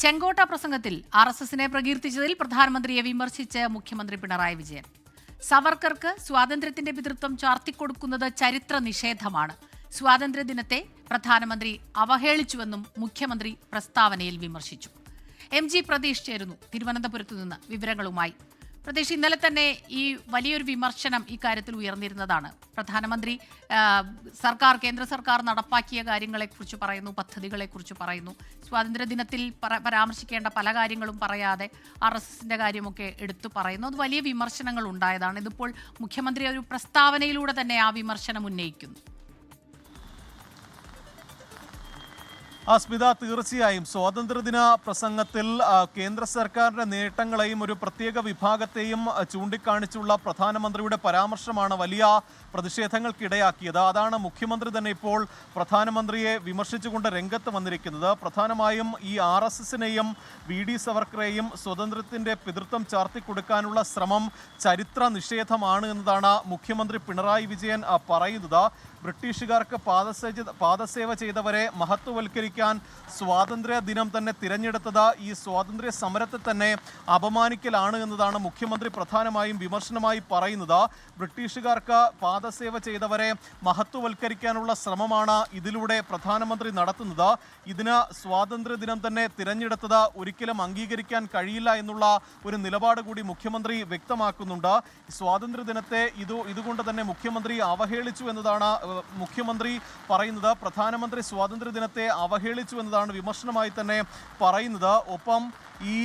ചെങ്കോട്ട പ്രസംഗത്തിൽ RSSനെ പ്രകീർത്തിച്ചതിൽ പ്രധാനമന്ത്രിയെ വിമർശിച്ച് മുഖ്യമന്ത്രി പിണറായി വിജയൻ. സവർക്കർക്ക് സ്വാതന്ത്ര്യത്തിന്റെ പിതൃത്വം ചാർത്തിക്കൊടുക്കുന്നത് ചരിത്ര നിഷേധമാണ്. സ്വാതന്ത്ര്യദിനത്തെ പ്രധാനമന്ത്രി അവഹേളിച്ചുവെന്നും മുഖ്യമന്ത്രി പ്രസ്താവനയിൽ വിമർശിച്ചു. MG പ്രതീഷ് ചേരുന്നു തിരുവനന്തപുരത്തു നിന്ന് വിവരങ്ങളുമായി. പ്രതീഷ്, ഇന്നലെ തന്നെ ഈ വലിയൊരു വിമർശനം ഇക്കാര്യത്തിൽ ഉയർന്നിരുന്നതാണ്. പ്രധാനമന്ത്രി കേന്ദ്ര സർക്കാർ നടപ്പാക്കിയ കാര്യങ്ങളെക്കുറിച്ച് പറയുന്നു, പദ്ധതികളെക്കുറിച്ച് പറയുന്നു. സ്വാതന്ത്ര്യദിനത്തിൽ പരാമർശിക്കേണ്ട പല കാര്യങ്ങളും പറയാതെ RSSന്റെ കാര്യമൊക്കെ എടുത്തു പറയുന്നു. അത് വലിയ വിമർശനങ്ങൾ ഉണ്ടായതാണ്. ഇതിപ്പോൾ മുഖ്യമന്ത്രി ഒരു പ്രസ്താവനയിലൂടെ തന്നെ ആ വിമർശനം ഉന്നയിക്കുന്നു. സ്മിത, തീർച്ചയായും സ്വാതന്ത്ര്യദിന പ്രസംഗത്തിൽ കേന്ദ്ര സർക്കാരിന്റെ നേട്ടങ്ങളെയും ഒരു പ്രത്യേക വിഭാഗത്തെയും ചൂണ്ടിക്കാണിച്ചുള്ള പ്രധാനമന്ത്രിയുടെ പരാമർശമാണ് വലിയ പ്രതിഷേധങ്ങൾക്കിടയാക്കിയത്. അതാണ് മുഖ്യമന്ത്രി തന്നെ ഇപ്പോൾ പ്രധാനമന്ത്രിയെ വിമർശിച്ചുകൊണ്ട് രംഗത്ത് വന്നിരിക്കുന്നത്. പ്രധാനമായും ഈ RSSനെയും VD സവർക്കറെയും സ്വാതന്ത്ര്യത്തിന്റെ പിതൃത്വം ചാർത്തിക്കൊടുക്കാനുള്ള ശ്രമം ചരിത്ര നിഷേധമാണ് എന്നതാണ് മുഖ്യമന്ത്രി പിണറായി വിജയൻ പറയുന്നത്. ബ്രിട്ടീഷുകാർക്ക് പാദസേവ ചെയ്തവരെ മഹത്വവൽക്കരിക്കാൻ സ്വാതന്ത്ര്യ ദിനം തന്നെ തിരഞ്ഞെടുത്തത് ഈ സ്വാതന്ത്ര്യ സമരത്തെ തന്നെ അപമാനിക്കലാണ് എന്നതാണ് മുഖ്യമന്ത്രി പ്രധാനമായും വിമർശനമായി പറയുന്നത്. ബ്രിട്ടീഷുകാർക്ക് പാദസേവ ചെയ്തവരെ മഹത്വവൽക്കരിക്കാനുള്ള ശ്രമമാണ് ഇതിലൂടെ പ്രധാനമന്ത്രി നടത്തുന്നത്. ഇതിന് സ്വാതന്ത്ര്യ ദിനം തന്നെ തിരഞ്ഞെടുത്തത് ഒരിക്കലും അംഗീകരിക്കാൻ കഴിയില്ല എന്നുള്ള ഒരു നിലപാട് കൂടി മുഖ്യമന്ത്രി വ്യക്തമാക്കുന്നുണ്ട്. സ്വാതന്ത്ര്യ ദിനത്തെ ഇതുകൊണ്ട് തന്നെ മുഖ്യമന്ത്രി അവഹേളിച്ചു എന്നതാണ് മുഖ്യമന്ത്രി പറയുന്നത്. പ്രധാനമന്ത്രി സ്വാതന്ത്ര്യ ദിനത്തെ അവഹേളിച്ചു എന്നതാണ് വിമർശനമായി തന്നെ പറയുന്നത്. ഒപ്പം ഈ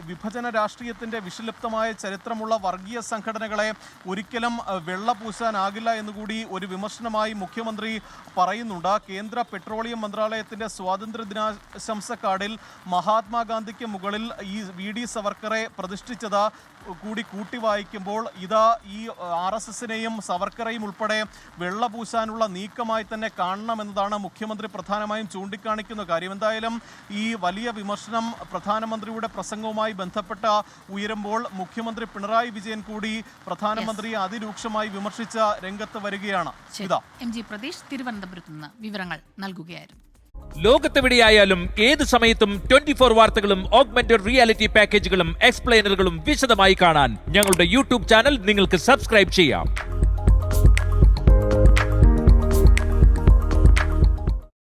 വിഭജന രാഷ്ട്രീയത്തിൻ്റെ വിഷലിപ്തമായ ചരിത്രമുള്ള വർഗീയ സംഘടനകളെ ഒരിക്കലും വെള്ളപൂശാനാകില്ല എന്നുകൂടി ഒരു വിമർശനമായി മുഖ്യമന്ത്രി പറയുന്നുണ്ട്. കേന്ദ്ര പെട്രോളിയം മന്ത്രാലയത്തിൻ്റെ സ്വാതന്ത്ര്യ ദിനാശംസ കാർഡിൽ മഹാത്മാഗാന്ധിക്ക് മുകളിൽ ഈ VD സവർക്കറെ പ്രതിഷ്ഠിച്ചത് കൂടി കൂട്ടി വായിക്കുമ്പോൾ ഇത് ഈ RSSനെയും സവർക്കറെയും ഉൾപ്പെടെ വെള്ളപൂശാനുള്ള നീക്കമായി തന്നെ കാണണമെന്നതാണ് മുഖ്യമന്ത്രി പ്രധാനമായും ചൂണ്ടിക്കാണിക്കുന്ന കാര്യം. എന്തായാലും ഈ വലിയ വിമർശനം പ്രധാനമന്ത്രിയുടെ പ്രസംഗവുമായി ബന്ധപ്പെട്ട ഉയരുമ്പോൾ മുഖ്യമന്ത്രി പിണറായി വിജയൻ കൂടി പ്രധാനമന്ത്രിയെ അതിരൂക്ഷമായി വിമർശിച്ച രംഗത്ത് വരികയാണ്. MG പ്രതീഷ് തിരുവനന്തപുരത്ത് നിന്ന് വിവരങ്ങൾ നൽകുകയായിരുന്നു. ലോകത്തെവിടെയായാലും ഏത് സമയത്തും 24 വാർത്തകളും ഓഗ്മെന്റഡ് റിയാലിറ്റി പാക്കേജുകളും എക്സ്പ്ലെയിനറുകളും വിശദമായി കാണാൻ ഞങ്ങളുടെ YouTube ചാനൽ നിങ്ങൾക്ക് സബ്സ്ക്രൈബ് ചെയ്യാം.